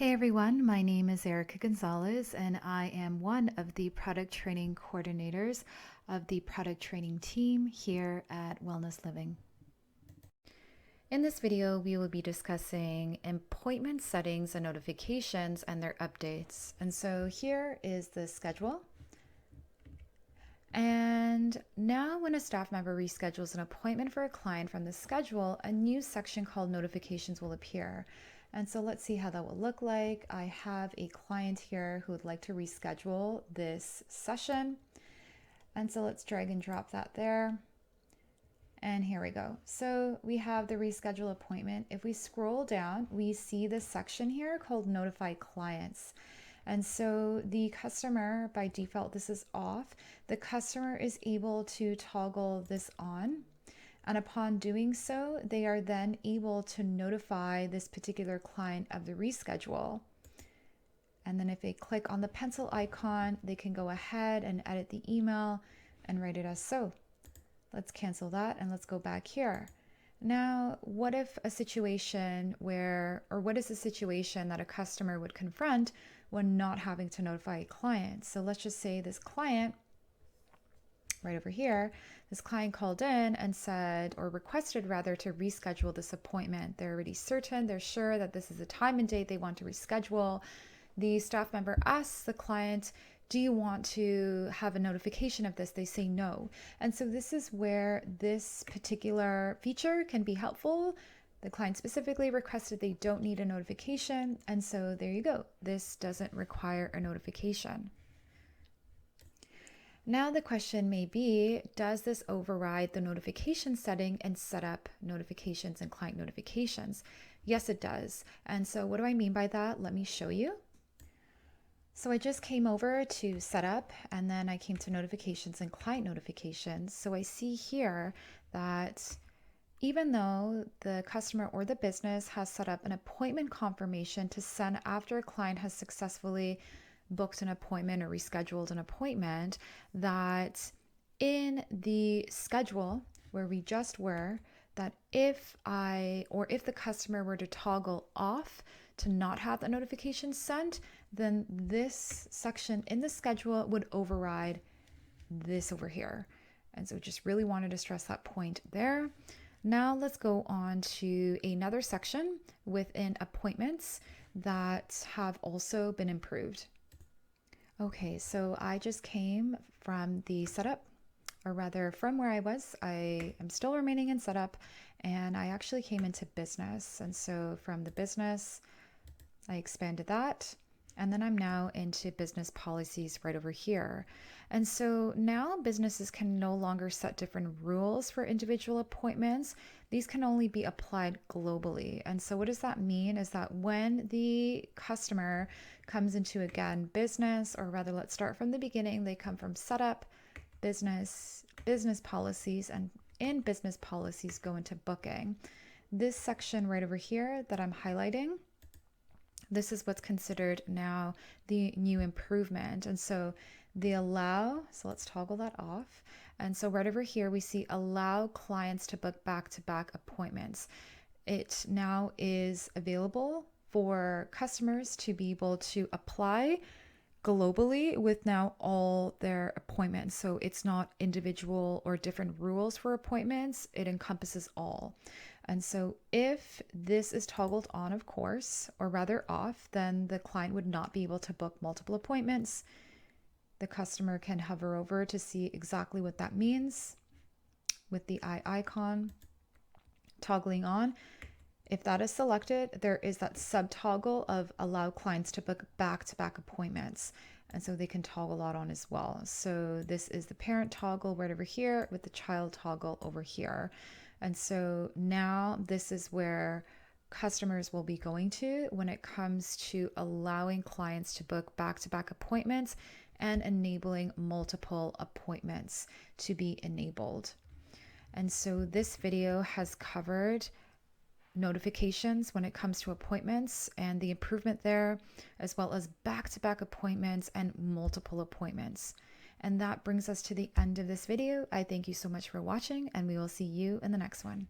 Hey everyone, my name is Erica Gonzalez, and I am one of the product training coordinators of the product training team here at Wellness Living. In this video, we will be discussing appointment settings and notifications and their updates. And so here is the schedule. And now, when a staff member reschedules an appointment for a client from the schedule, a new section called notifications will appear. And so let's see how that will look like. I have a client here who would like to reschedule this session. And so let's drag and drop that there. And here we go. So we have the reschedule appointment. If we scroll down, we see this section here called notify clients. And so the customer, by default, this is off. The customer is able to toggle this on. And upon doing so, they are then able to notify this particular client of the reschedule. And then if they click on the pencil icon, they can go ahead and edit the email and write it as so. Let's cancel that and let's go back here. Now, what if a situation what is the situation that a customer would confront when not having to notify a client? So let's just say this client, right over here, this client called in and said, or requested rather, to reschedule this appointment. They're already certain, they're sure that this is the time and date they want to reschedule. The staff member asks the client, do you want to have a notification of this? They say no. And so this is where this particular feature can be helpful. The client specifically requested they don't need a notification. And so there you go. This doesn't require a notification. Now the question may be, does this override the notification setting and set up notifications and client notifications? Yes, it does. And so what do I mean by that? Let me show you. So I just came over to setup and then I came to notifications and client notifications. So I see here that even though the customer or the business has set up an appointment confirmation to send after a client has successfully booked an appointment or rescheduled an appointment, that in the schedule where we just were, that if the customer were to toggle off to not have the notification sent, then this section in the schedule would override this over here. And so just really wanted to stress that point there. Now let's go on to another section within appointments that have also been improved. Okay, so I just came from the setup, or rather from where I was. I am still remaining in setup, and I actually came into business. And so from the business, I expanded that. And then I'm now into business policies right over here. And so now businesses can no longer set different rules for individual appointments. These can only be applied globally. And so what does that mean is that when the customer comes into, again, business, or rather, let's start from the beginning, they come from setup, business policies, and in business policies go into booking. This section right over here that I'm highlighting, this is what's considered now the new improvement. And so the allow, so let's toggle that off. And so right over here, we see allow clients to book back-to-back appointments. It now is available for customers to be able to apply globally with now all their appointments. So it's not individual or different rules for appointments. It encompasses all. And so if this is toggled on, of course, or rather off, then the client would not be able to book multiple appointments. The customer can hover over to see exactly what that means with the eye icon toggling on. If that is selected, there is that sub toggle of allow clients to book back-to-back appointments. And so they can toggle that on as well. So this is the parent toggle right over here with the child toggle over here. And so now this is where customers will be going to when it comes to allowing clients to book back-to-back appointments and enabling multiple appointments to be enabled. And so this video has covered notifications when it comes to appointments and the improvement there, as well as back-to-back appointments and multiple appointments. And that brings us to the end of this video. I thank you so much for watching, and we will see you in the next one.